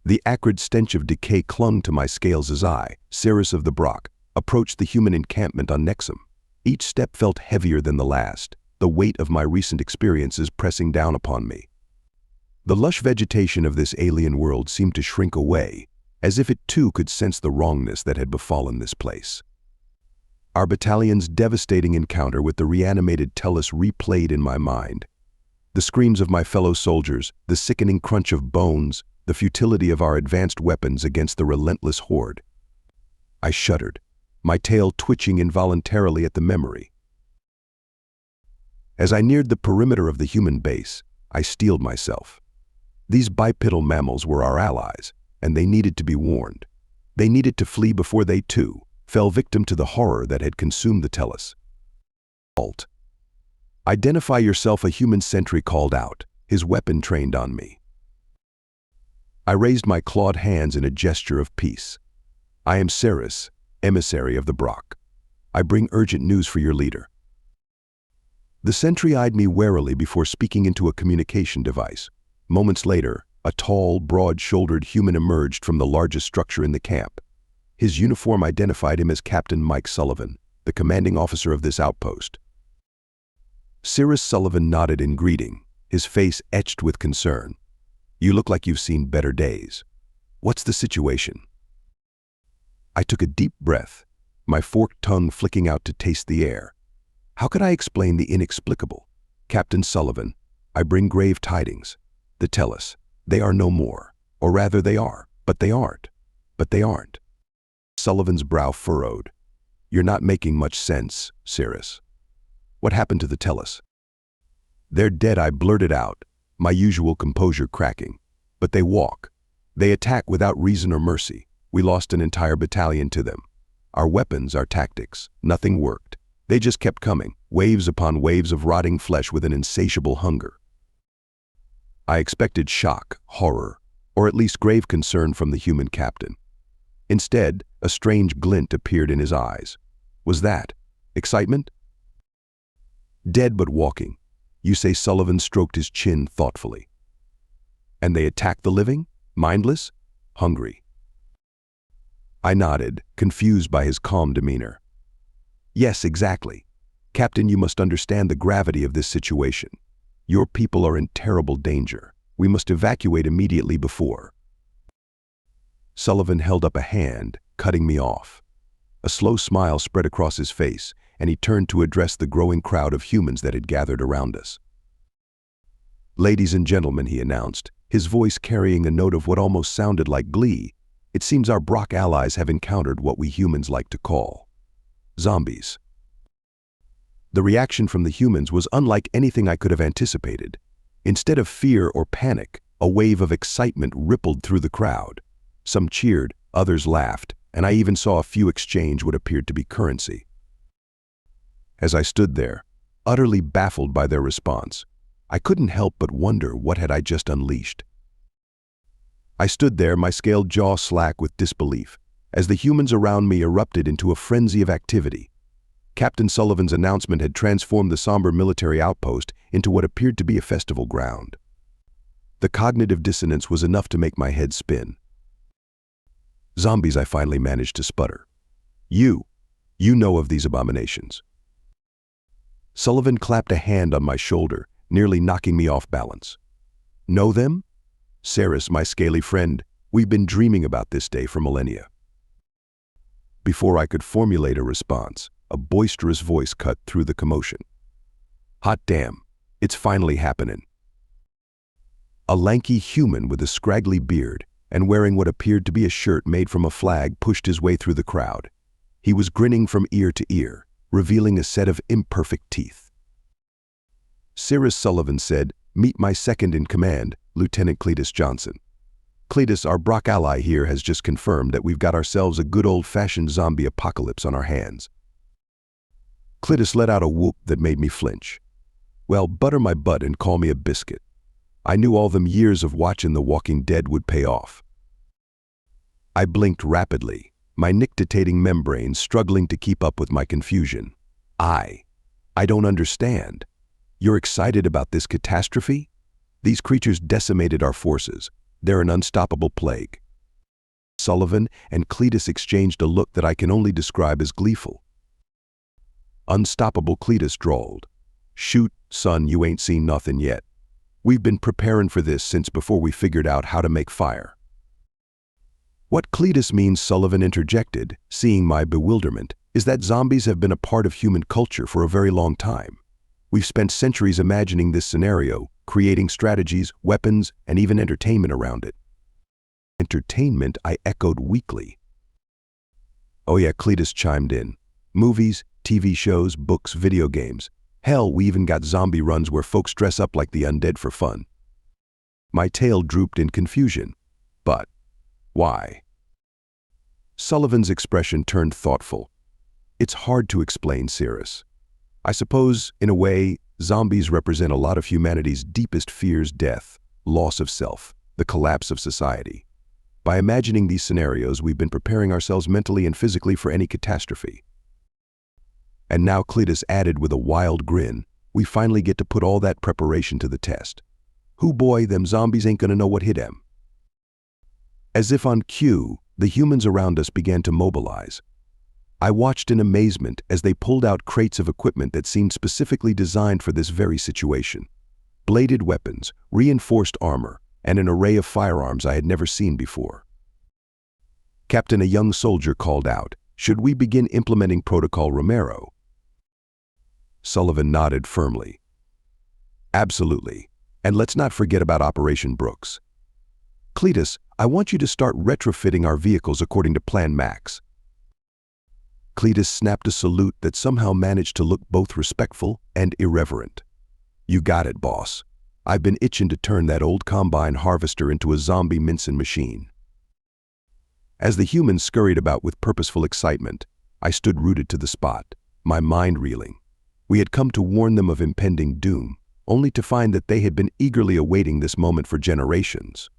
The acrid stench of decay clung to my scales as I, Cirrus of the Brock, approached the human encampment on Nexum. Each step felt heavier than the last, the weight of my recent experiences pressing down upon me. The lush vegetation of this alien world seemed to shrink away, as if it too could sense the wrongness that had befallen this place. Our battalion's devastating encounter with the reanimated Tellus replayed in my mind. The screams of my fellow soldiers, the sickening crunch of bones, the futility of our advanced weapons against the relentless horde. I shuddered, my tail twitching involuntarily at the memory. As I neared the perimeter of the human base, I steeled myself. These bipedal mammals were our allies, and they needed to be warned. They needed to flee before they, too, fell victim to the horror that had consumed the Tellus. Halt. Identify yourself, a human sentry called out, his weapon trained on me. I raised my clawed hands in a gesture of peace. I am Cirrus, emissary of the Brock. I bring urgent news for your leader. The sentry eyed me warily before speaking into a communication device. Moments later, a tall, broad-shouldered human emerged from the largest structure in the camp. His uniform identified him as Captain Mike Sullivan, the commanding officer of this outpost. Cirrus Sullivan nodded in greeting, his face etched with concern. You look like you've seen better days. What's the situation? I took a deep breath, my forked tongue flicking out to taste the air. How could I explain the inexplicable? Captain Sullivan, I bring grave tidings. The Tellus, they are no more. Or rather they are, but they aren't. But they aren't. Sullivan's brow furrowed. You're not making much sense, Cirrus. What happened to the Tellus? They're dead, I blurted out, my usual composure cracking. But they walk. They attack without reason or mercy. We lost an entire battalion to them. Our weapons, our tactics, nothing worked. They just kept coming, waves upon waves of rotting flesh with an insatiable hunger. I expected shock, horror, or at least grave concern from the human captain. Instead, a strange glint appeared in his eyes. Was that excitement? Dead but walking. You say? Sullivan stroked his chin thoughtfully. And they attack the living? Mindless? Hungry? I nodded, confused by his calm demeanor. Yes, exactly. Captain, you must understand the gravity of this situation. Your people are in terrible danger. We must evacuate immediately before. Sullivan held up a hand, cutting me off. A slow smile spread across his face, and he turned to address the growing crowd of humans that had gathered around us. Ladies and gentlemen, he announced, his voice carrying a note of what almost sounded like glee. It seems our Brock allies have encountered what we humans like to call zombies. The reaction from the humans was unlike anything I could have anticipated. Instead of fear or panic, a wave of excitement rippled through the crowd. Some cheered, others laughed, and I even saw a few exchange what appeared to be currency. As I stood there, utterly baffled by their response, I couldn't help but wonder what had I just unleashed. I stood there, my scaled jaw slack with disbelief, as the humans around me erupted into a frenzy of activity. Captain Sullivan's announcement had transformed the somber military outpost into what appeared to be a festival ground. The cognitive dissonance was enough to make my head spin. Zombies, I finally managed to sputter. You know of these abominations. Sullivan clapped a hand on my shoulder, nearly knocking me off balance. Know them? Cirrus, my scaly friend, we've been dreaming about this day for millennia. Before I could formulate a response, a boisterous voice cut through the commotion. Hot damn, it's finally happening. A lanky human with a scraggly beard and wearing what appeared to be a shirt made from a flag pushed his way through the crowd. He was grinning from ear to ear, revealing a set of imperfect teeth. Cirrus Sullivan said, "Meet my second in command, Lieutenant Cletus Johnson. Cletus, our Brock ally here, has just confirmed that we've got ourselves a good old-fashioned zombie apocalypse on our hands." Cletus let out a whoop that made me flinch. Well, butter my butt and call me a biscuit. I knew all them years of watching The Walking Dead would pay off. I blinked rapidly, my nictitating membrane struggling to keep up with my confusion. I don't understand. You're excited about this catastrophe? These creatures decimated our forces. They're an unstoppable plague. Sullivan and Cletus exchanged a look that I can only describe as gleeful. Unstoppable, Cletus drawled. Shoot, son, you ain't seen nothing yet. We've been preparing for this since before we figured out how to make fire. What Cletus means, Sullivan interjected, seeing my bewilderment, is that zombies have been a part of human culture for a very long time. We've spent centuries imagining this scenario, creating strategies, weapons, and even entertainment around it. Entertainment, I echoed weakly. Oh yeah, Cletus chimed in. Movies, TV shows, books, video games. Hell, we even got zombie runs where folks dress up like the undead for fun. My tail drooped in confusion. But why? Sullivan's expression turned thoughtful. It's hard to explain, Cirrus. I suppose, in a way, zombies represent a lot of humanity's deepest fears: death, loss of self, the collapse of society. By imagining these scenarios, we've been preparing ourselves mentally and physically for any catastrophe. And now, Cletus added with a wild grin, we finally get to put all that preparation to the test. Hoo boy, them zombies ain't gonna know what hit 'em. As if on cue, the humans around us began to mobilize. I watched in amazement as they pulled out crates of equipment that seemed specifically designed for this very situation. Bladed weapons, reinforced armor, and an array of firearms I had never seen before. Captain, a young soldier called out, "Should we begin implementing Protocol Romero?" Sullivan nodded firmly. Absolutely. And let's not forget about Operation Brooks. Cletus, I want you to start retrofitting our vehicles according to Plan Max. Cletus snapped a salute that somehow managed to look both respectful and irreverent. You got it, boss. I've been itching to turn that old combine harvester into a zombie mincing machine. As the humans scurried about with purposeful excitement, I stood rooted to the spot, my mind reeling. We had come to warn them of impending doom, only to find that they had been eagerly awaiting this moment for generations.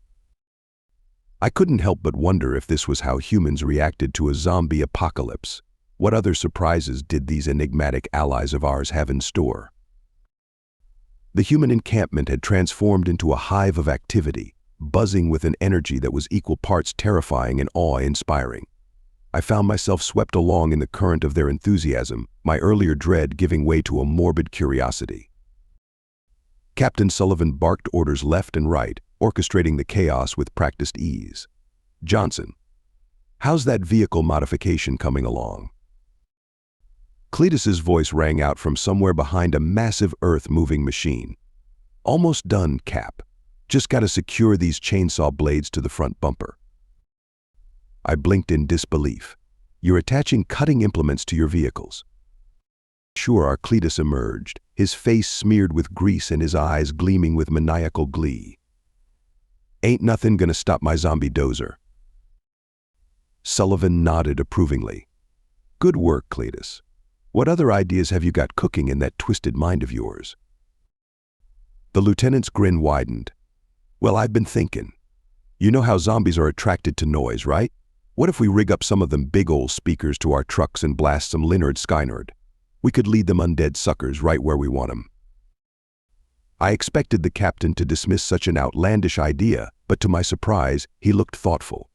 I couldn't help but wonder if this was how humans reacted to a zombie apocalypse. What other surprises did these enigmatic allies of ours have in store? The human encampment had transformed into a hive of activity, buzzing with an energy that was equal parts terrifying and awe-inspiring. I found myself swept along in the current of their enthusiasm, my earlier dread giving way to a morbid curiosity. Captain Sullivan barked orders left and right, orchestrating the chaos with practiced ease. Johnson, how's that vehicle modification coming along? Cletus's voice rang out from somewhere behind a massive earth-moving machine. Almost done, Cap. Just gotta secure these chainsaw blades to the front bumper. I blinked in disbelief. You're attaching cutting implements to your vehicles. Sure, our Cletus emerged, his face smeared with grease and his eyes gleaming with maniacal glee. Ain't nothing gonna stop my zombie dozer. Sullivan nodded approvingly. Good work, Cletus. What other ideas have you got cooking in that twisted mind of yours? The lieutenant's grin widened. Well, I've been thinking. You know how zombies are attracted to noise, right? What if we rig up some of them big old speakers to our trucks and blast some Leonard Skynyrd? We could lead them undead suckers right where we want them. I expected the captain to dismiss such an outlandish idea, but to my surprise, he looked thoughtful.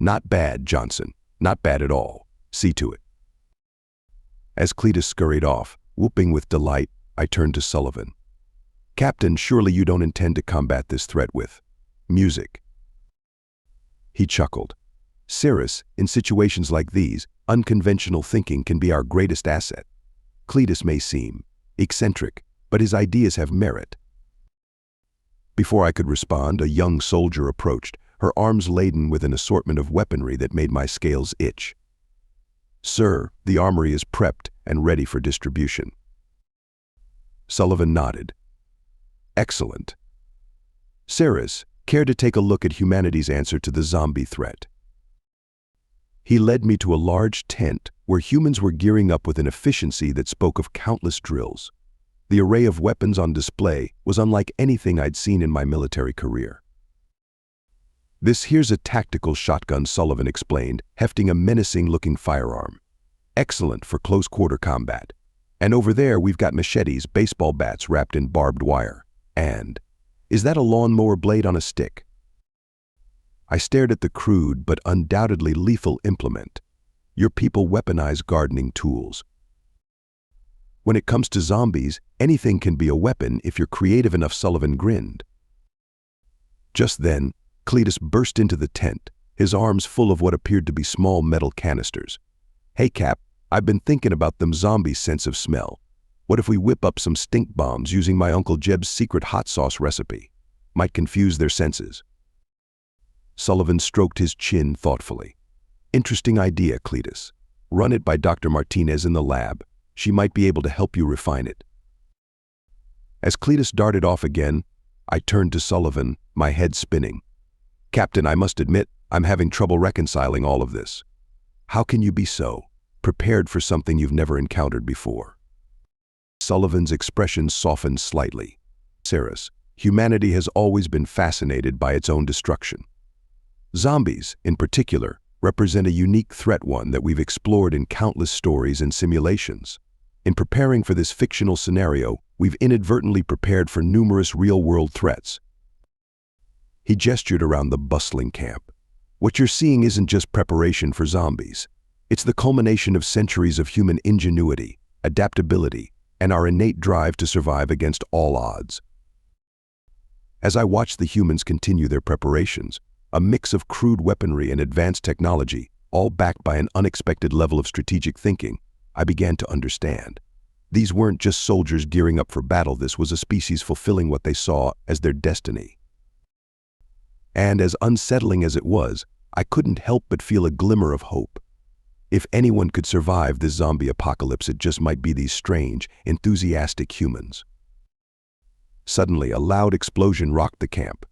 Not bad, Johnson. Not bad at all. See to it. As Cletus scurried off, whooping with delight, I turned to Sullivan. Captain, surely you don't intend to combat this threat with music. He chuckled. Cirrus, in situations like these, unconventional thinking can be our greatest asset. Cletus may seem eccentric, but his ideas have merit. Before I could respond, a young soldier approached, her arms laden with an assortment of weaponry that made my scales itch. Sir, the armory is prepped and ready for distribution. Sullivan nodded. Excellent. Cirrus, care to take a look at humanity's answer to the zombie threat? He led me to a large tent where humans were gearing up with an efficiency that spoke of countless drills. The array of weapons on display was unlike anything I'd seen in my military career. This here's a tactical shotgun, Sullivan explained, hefting a menacing-looking firearm. Excellent for close-quarter combat. And over there we've got machetes, baseball bats wrapped in barbed wire. And, is that a lawnmower blade on a stick? I stared at the crude but undoubtedly lethal implement. Your people weaponize gardening tools. When it comes to zombies, anything can be a weapon if you're creative enough, Sullivan grinned. Just then, Cletus burst into the tent, his arms full of what appeared to be small metal canisters. Hey Cap, I've been thinking about them zombies' sense of smell. What if we whip up some stink bombs using my Uncle Jeb's secret hot sauce recipe? Might confuse their senses. Sullivan stroked his chin thoughtfully. Interesting idea, Cletus. Run it by Dr. Martinez in the lab. She might be able to help you refine it. As Cletus darted off again, I turned to Sullivan, my head spinning. Captain, I must admit, I'm having trouble reconciling all of this. How can you be so prepared for something you've never encountered before? Sullivan's expression softened slightly. Cyrus, humanity has always been fascinated by its own destruction. Zombies, in particular, represent a unique threat, one that we've explored in countless stories and simulations. In preparing for this fictional scenario, we've inadvertently prepared for numerous real-world threats. He gestured around the bustling camp. What you're seeing isn't just preparation for zombies. It's the culmination of centuries of human ingenuity, adaptability, and our innate drive to survive against all odds. As I watched the humans continue their preparations, a mix of crude weaponry and advanced technology, all backed by an unexpected level of strategic thinking, I began to understand. These weren't just soldiers gearing up for battle, this was a species fulfilling what they saw as their destiny. And as unsettling as it was, I couldn't help but feel a glimmer of hope. If anyone could survive this zombie apocalypse, it just might be these strange, enthusiastic humans. Suddenly, a loud explosion rocked the camp.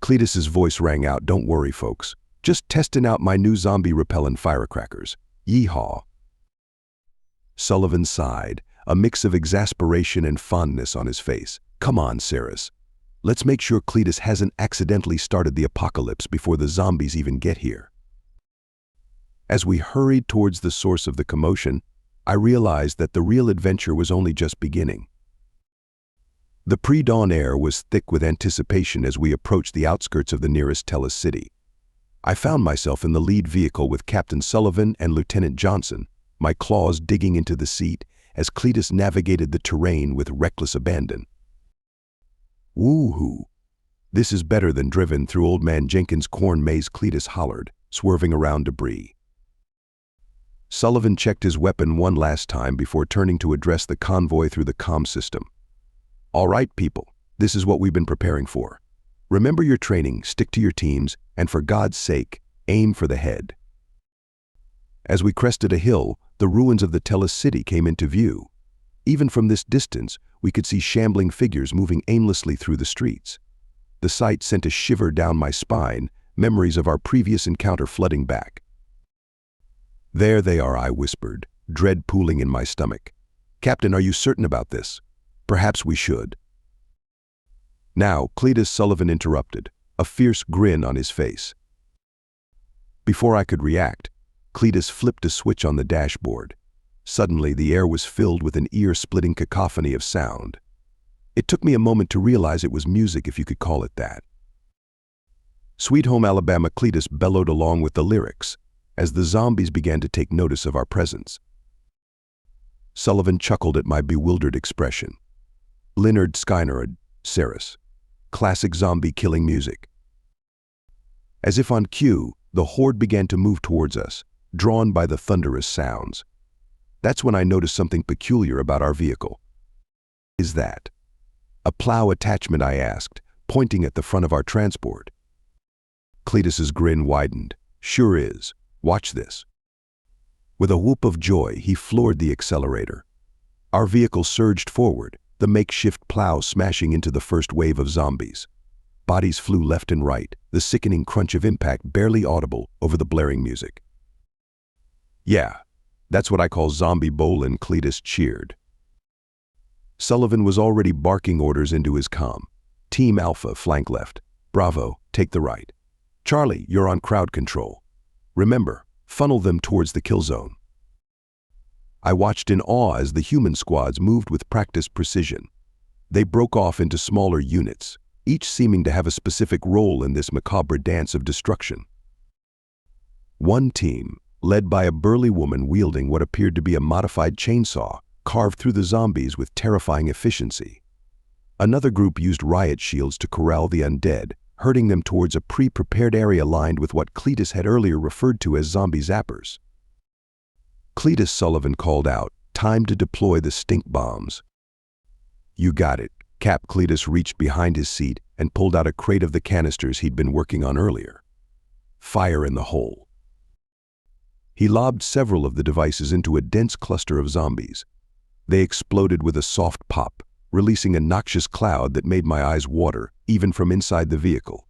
Cletus's voice rang out, "Don't worry, folks. Just testing out my new zombie-repellent firecrackers. Yeehaw." Sullivan sighed, a mix of exasperation and fondness on his face. "Come on, Cyrus. Let's make sure Cletus hasn't accidentally started the apocalypse before the zombies even get here." As we hurried towards the source of the commotion, I realized that the real adventure was only just beginning. The pre-dawn air was thick with anticipation as we approached the outskirts of the nearest Tellus city. I found myself in the lead vehicle with Captain Sullivan and Lieutenant Johnson, my claws digging into the seat as Cletus navigated the terrain with reckless abandon. "Woo-hoo! This is better than driven through Old Man Jenkins' corn maze," Cletus hollered, swerving around debris. Sullivan checked his weapon one last time before turning to address the convoy through the comm system. "All right, people, this is what we've been preparing for. Remember your training, stick to your teams, and for God's sake, aim for the head." As we crested a hill, the ruins of the Tellus city came into view. Even from this distance, we could see shambling figures moving aimlessly through the streets. The sight sent a shiver down my spine, memories of our previous encounter flooding back. "There they are," I whispered, dread pooling in my stomach. "Captain, are you certain about this? Perhaps we should." Now, Cletus, Sullivan interrupted, a fierce grin on his face. Before I could react, Cletus flipped a switch on the dashboard. Suddenly, the air was filled with an ear-splitting cacophony of sound. It took me a moment to realize it was music, if you could call it that. "Sweet Home Alabama," Cletus bellowed along with the lyrics, as the zombies began to take notice of our presence. Sullivan chuckled at my bewildered expression. "Leonard Skinner, Cyrus. Classic zombie-killing music." As if on cue, the horde began to move towards us, drawn by the thunderous sounds. That's when I noticed something peculiar about our vehicle. "Is that a plow attachment?" I asked, pointing at the front of our transport. Cletus's grin widened. "Sure is. Watch this." With a whoop of joy, he floored the accelerator. Our vehicle surged forward, the makeshift plow smashing into the first wave of zombies. Bodies flew left and right, the sickening crunch of impact barely audible over the blaring music. "Yeah, that's what I call zombie bowling," Cletus cheered. Sullivan was already barking orders into his comm. "Team Alpha, flank left. Bravo, take the right. Charlie, you're on crowd control. Remember, funnel them towards the kill zone." I watched in awe as the human squads moved with practiced precision. They broke off into smaller units, each seeming to have a specific role in this macabre dance of destruction. One team, led by a burly woman wielding what appeared to be a modified chainsaw, carved through the zombies with terrifying efficiency. Another group used riot shields to corral the undead, herding them towards a pre-prepared area lined with what Cletus had earlier referred to as zombie zappers. Cletus, Sullivan called out, "Time to deploy the stink bombs." "You got it." Cap Cletus reached behind his seat and pulled out a crate of the canisters he'd been working on earlier. "Fire in the hole." He lobbed several of the devices into a dense cluster of zombies. They exploded with a soft pop, releasing a noxious cloud that made my eyes water, even from inside the vehicle.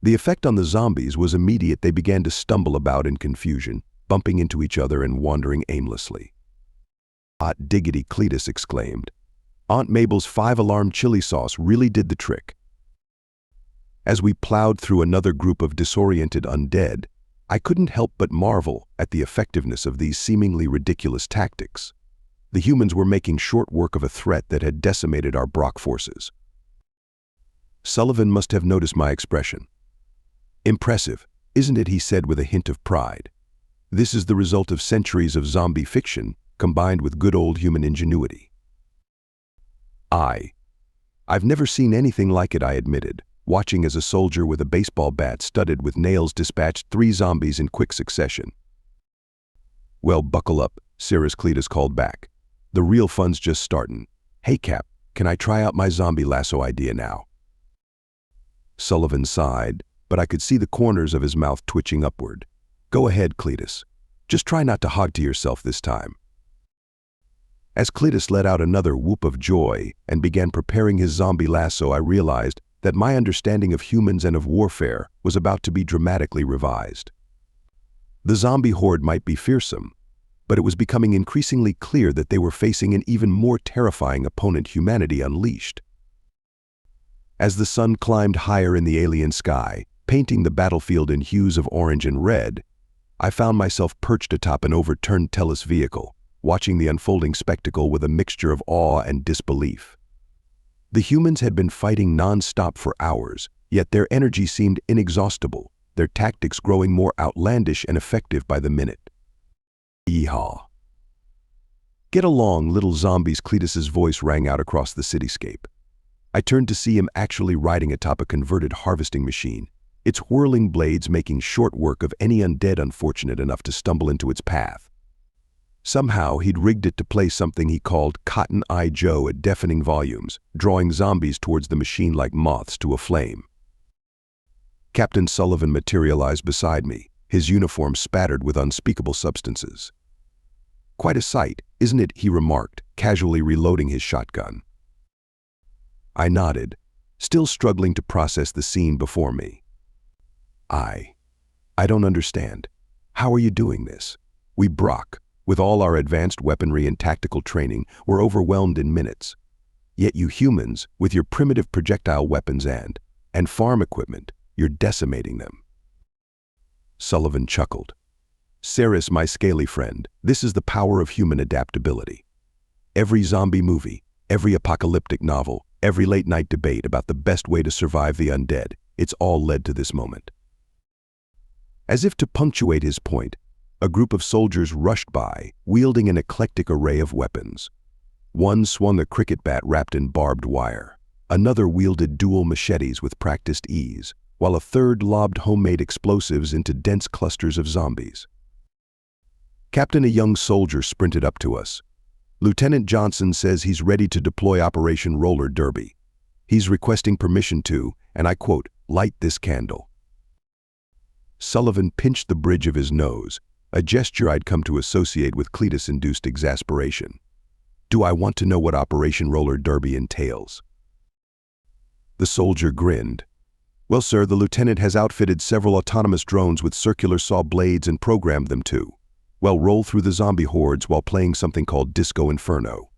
The effect on the zombies was immediate. They began to stumble about in confusion, bumping into each other and wandering aimlessly. "Hot diggity," Cletus exclaimed. "Aunt Mabel's 5-alarm chili sauce really did the trick." As we plowed through another group of disoriented undead, I couldn't help but marvel at the effectiveness of these seemingly ridiculous tactics. The humans were making short work of a threat that had decimated our Brock forces. Sullivan must have noticed my expression. "Impressive, isn't it?" he said with a hint of pride. "This is the result of centuries of zombie fiction combined with good old human ingenuity." I've never seen anything like it," I admitted, watching as a soldier with a baseball bat studded with nails dispatched 3 zombies in quick succession. "Well, buckle up," Cyrus Cletus called back. "The real fun's just startin'. Hey Cap, can I try out my zombie lasso idea now?" Sullivan sighed, but I could see the corners of his mouth twitching upward. "Go ahead, Cletus. Just try not to hog to yourself this time." As Cletus let out another whoop of joy and began preparing his zombie lasso, I realized that my understanding of humans and of warfare was about to be dramatically revised. The zombie horde might be fearsome, but it was becoming increasingly clear that they were facing an even more terrifying opponent: humanity unleashed. As the sun climbed higher in the alien sky, painting the battlefield in hues of orange and red, I found myself perched atop an overturned Tellus vehicle, watching the unfolding spectacle with a mixture of awe and disbelief. The humans had been fighting non-stop for hours, yet their energy seemed inexhaustible, their tactics growing more outlandish and effective by the minute. "Yeehaw! Get along, little zombies," Cletus's voice rang out across the cityscape. I turned to see him actually riding atop a converted harvesting machine, its whirling blades making short work of any undead unfortunate enough to stumble into its path. Somehow he'd rigged it to play something he called Cotton Eye Joe at deafening volumes, drawing zombies towards the machine like moths to a flame. Captain Sullivan materialized beside me, his uniform spattered with unspeakable substances. "Quite a sight, isn't it?" he remarked, casually reloading his shotgun. I nodded, still struggling to process the scene before me. I don't understand. How are you doing this? We Brock, with all our advanced weaponry and tactical training, were overwhelmed in minutes. Yet you humans, with your primitive projectile weapons and farm equipment, you're decimating them." Sullivan chuckled. "Cyrus, my scaly friend, this is the power of human adaptability. Every zombie movie, every apocalyptic novel, every late-night debate about the best way to survive the undead, it's all led to this moment." As if to punctuate his point, a group of soldiers rushed by, wielding an eclectic array of weapons. One swung a cricket bat wrapped in barbed wire. Another wielded dual machetes with practiced ease, while a third lobbed homemade explosives into dense clusters of zombies. Captain, a young soldier, sprinted up to us. "Lieutenant Johnson says he's ready to deploy Operation Roller Derby. He's requesting permission to, and I quote, light this candle." Sullivan pinched the bridge of his nose, a gesture I'd come to associate with Cletus-induced exasperation. "Do I want to know what Operation Roller Derby entails?" The soldier grinned. "Well, sir, the lieutenant has outfitted several autonomous drones with circular saw blades and programmed them to, well, roll through the zombie hordes while playing something called Disco Inferno."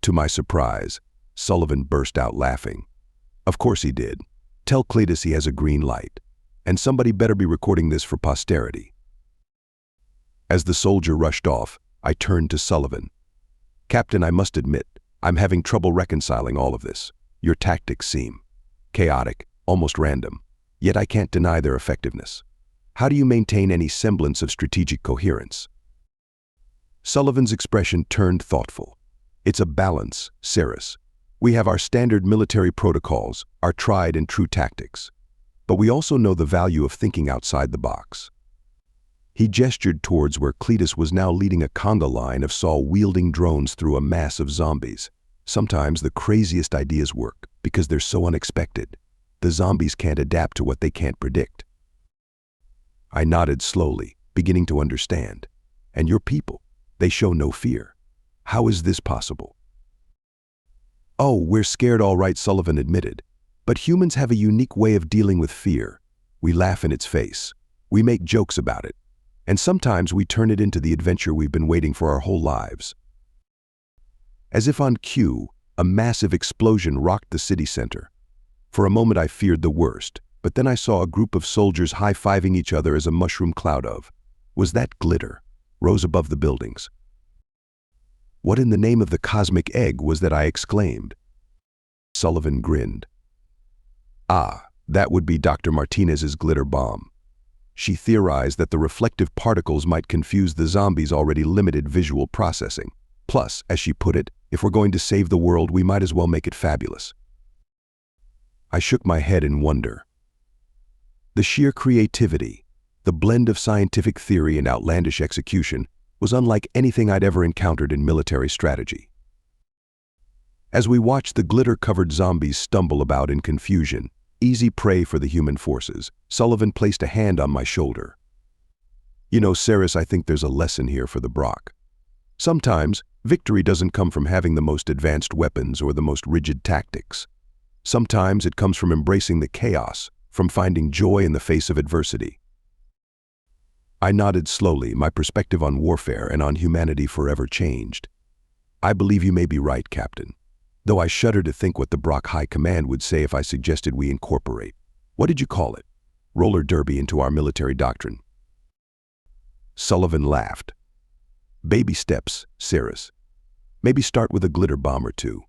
To my surprise, Sullivan burst out laughing. "Of course he did. Tell Cletus he has a green light. And somebody better be recording this for posterity." As the soldier rushed off, I turned to Sullivan. "Captain, I must admit, I'm having trouble reconciling all of this. Your tactics seem chaotic, almost random, yet I can't deny their effectiveness. How do you maintain any semblance of strategic coherence? Sullivan's expression turned thoughtful. It's a balance, Cyrus. We have our standard military protocols, our tried and true tactics. But we also know the value of thinking outside the box. He gestured towards where Cletus was now leading a conga line of saw-wielding drones through a mass of zombies. Sometimes the craziest ideas work because they're so unexpected. The zombies can't adapt to what they can't predict. I nodded slowly, beginning to understand. And your people, they show no fear. How is this possible? Oh, we're scared all right, Sullivan admitted. But humans have a unique way of dealing with fear. We laugh in its face. We make jokes about it. And sometimes we turn it into the adventure we've been waiting for our whole lives. As if on cue, a massive explosion rocked the city center. For a moment I feared the worst, but then I saw a group of soldiers high-fiving each other as a mushroom cloud of, was that glitter, rose above the buildings. What in the name of the cosmic egg was that I exclaimed? Sullivan grinned. Ah, that would be Dr. Martinez's glitter bomb. She theorized that the reflective particles might confuse the zombies' already limited visual processing. Plus, as she put it, if we're going to save the world, we might as well make it fabulous. I shook my head in wonder. The sheer creativity, the blend of scientific theory and outlandish execution, was unlike anything I'd ever encountered in military strategy. As we watched the glitter-covered zombies stumble about in confusion, easy prey for the human forces, Sullivan placed a hand on my shoulder. You know, Cyrus, I think there's a lesson here for the Brock. Sometimes, victory doesn't come from having the most advanced weapons or the most rigid tactics. Sometimes it comes from embracing the chaos, from finding joy in the face of adversity. I nodded slowly, my perspective on warfare and on humanity forever changed. I believe you may be right, Captain. Though I shudder to think what the Brock High Command would say if I suggested we incorporate, what did you call it? Roller derby into our military doctrine. Sullivan laughed. Baby steps, Cyrus. Maybe start with a glitter bomb or two.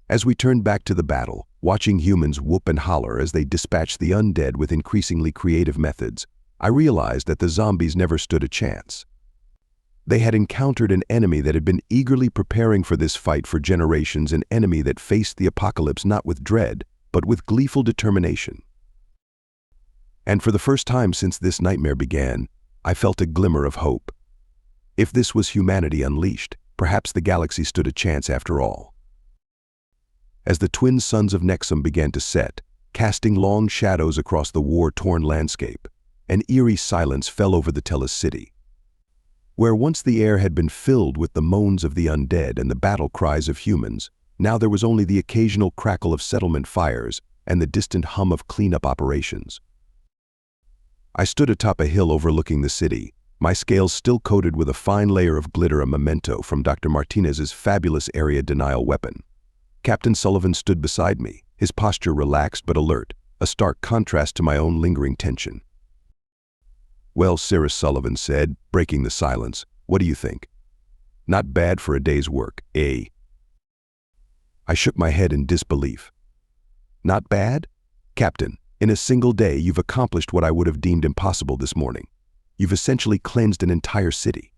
As we turned back to the battle, watching humans whoop and holler as they dispatched the undead with increasingly creative methods, I realized that the zombies never stood a chance. They had encountered an enemy that had been eagerly preparing for this fight for generations, an enemy that faced the apocalypse not with dread, but with gleeful determination. And for the first time since this nightmare began, I felt a glimmer of hope. If this was humanity unleashed, perhaps the galaxy stood a chance after all. As the twin suns of Nexum began to set, casting long shadows across the war-torn landscape, an eerie silence fell over the Tellus city. Where once the air had been filled with the moans of the undead and the battle cries of humans, now there was only the occasional crackle of settlement fires and the distant hum of cleanup operations. I stood atop a hill overlooking the city, my scales still coated with a fine layer of glitter, a memento from Dr. Martinez's fabulous area denial weapon. Captain Sullivan stood beside me, his posture relaxed but alert, a stark contrast to my own lingering tension. Well, Cyrus, Sullivan said, breaking the silence, what do you think? Not bad for a day's work, eh? I shook my head in disbelief. Not bad? Captain, in a single day you've accomplished what I would have deemed impossible this morning. You've essentially cleansed an entire city.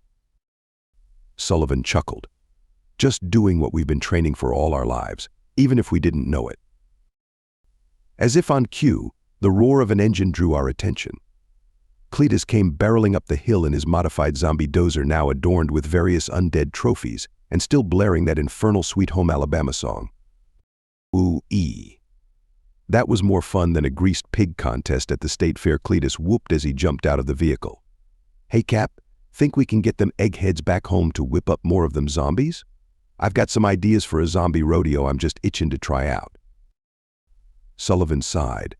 Sullivan chuckled. Just doing what we've been training for all our lives, even if we didn't know it. As if on cue, the roar of an engine drew our attention. Cletus came barreling up the hill in his modified zombie dozer, now adorned with various undead trophies and still blaring that infernal Sweet Home Alabama song. Ooh-ee. That was more fun than a greased pig contest at the state fair, Cletus whooped as he jumped out of the vehicle. Hey Cap, think we can get them eggheads back home to whip up more of them zombies? I've got some ideas for a zombie rodeo I'm just itching to try out. Sullivan sighed,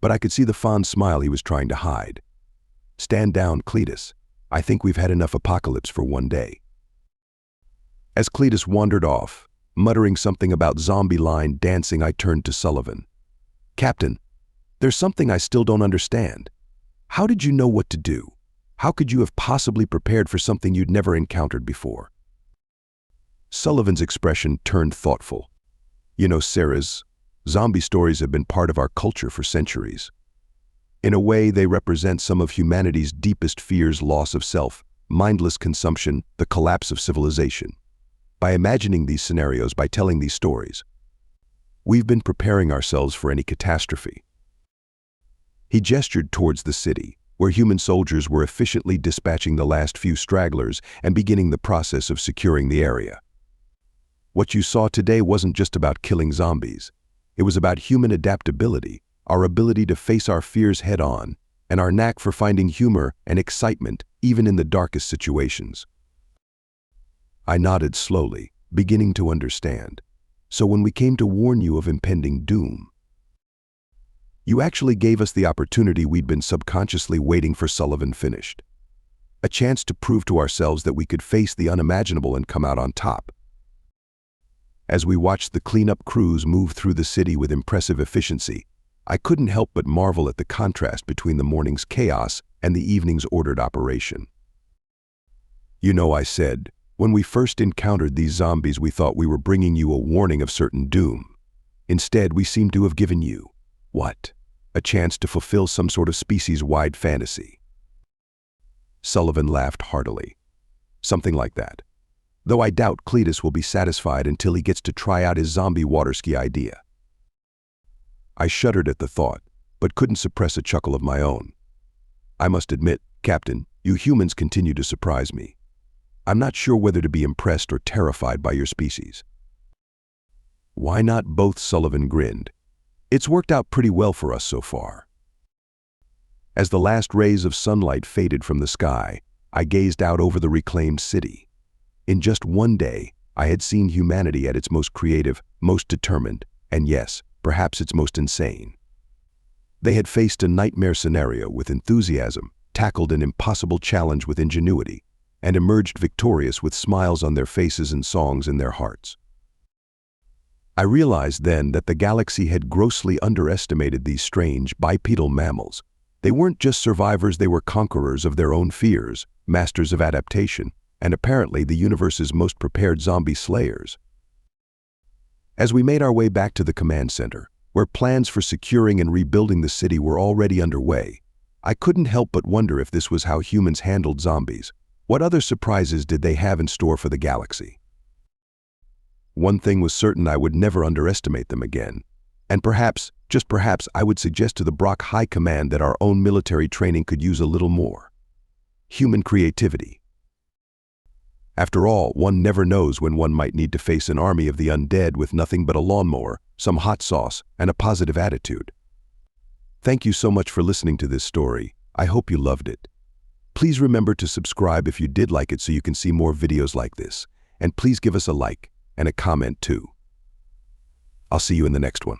but I could see the fond smile he was trying to hide. Stand down, Cletus. I think we've had enough apocalypse for one day. As Cletus wandered off, muttering something about zombie line dancing, I turned to Sullivan. Captain, there's something I still don't understand. How did you know what to do? How could you have possibly prepared for something you'd never encountered before? Sullivan's expression turned thoughtful. Sarah's zombie stories have been part of our culture for centuries. In a way, they represent some of humanity's deepest fears: loss of self, mindless consumption, the collapse of civilization. By imagining these scenarios, by telling these stories, we've been preparing ourselves for any catastrophe. He gestured towards the city, where human soldiers were efficiently dispatching the last few stragglers and beginning the process of securing the area. What you saw today wasn't just about killing zombies. It was about human adaptability, our ability to face our fears head-on, and our knack for finding humor and excitement even in the darkest situations. I nodded slowly, beginning to understand. So when we came to warn you of impending doom, you actually gave us the opportunity we'd been subconsciously waiting for. Sullivan finished. A chance to prove to ourselves that we could face the unimaginable and come out on top. As we watched the cleanup crews move through the city with impressive efficiency, I couldn't help but marvel at the contrast between the morning's chaos and the evening's ordered operation. I said, when we first encountered these zombies, we thought we were bringing you a warning of certain doom. Instead, we seem to have given you, what? A chance to fulfill some sort of species-wide fantasy. Sullivan laughed heartily. Something like that. Though I doubt Cletus will be satisfied until he gets to try out his zombie waterski idea. I shuddered at the thought, but couldn't suppress a chuckle of my own. I must admit, Captain, you humans continue to surprise me. I'm not sure whether to be impressed or terrified by your species. Why not both? Sullivan grinned. It's worked out pretty well for us so far. As the last rays of sunlight faded from the sky, I gazed out over the reclaimed city. In just one day, I had seen humanity at its most creative, most determined, and yes, perhaps its most insane. They had faced a nightmare scenario with enthusiasm, tackled an impossible challenge with ingenuity, and emerged victorious with smiles on their faces and songs in their hearts. I realized then that the galaxy had grossly underestimated these strange, bipedal mammals. They weren't just survivors, they were conquerors of their own fears, masters of adaptation, and apparently the universe's most prepared zombie slayers. As we made our way back to the command center, where plans for securing and rebuilding the city were already underway, I couldn't help but wonder if this was how humans handled zombies. What other surprises did they have in store for the galaxy? One thing was certain: I would never underestimate them again. And perhaps, just perhaps, I would suggest to the Brock High Command that our own military training could use a little more human creativity. After all, one never knows when one might need to face an army of the undead with nothing but a lawnmower, some hot sauce, and a positive attitude. Thank you so much for listening to this story. I hope you loved it. Please remember to subscribe if you did like it so you can see more videos like this. And please give us a like and a comment too. I'll see you in the next one.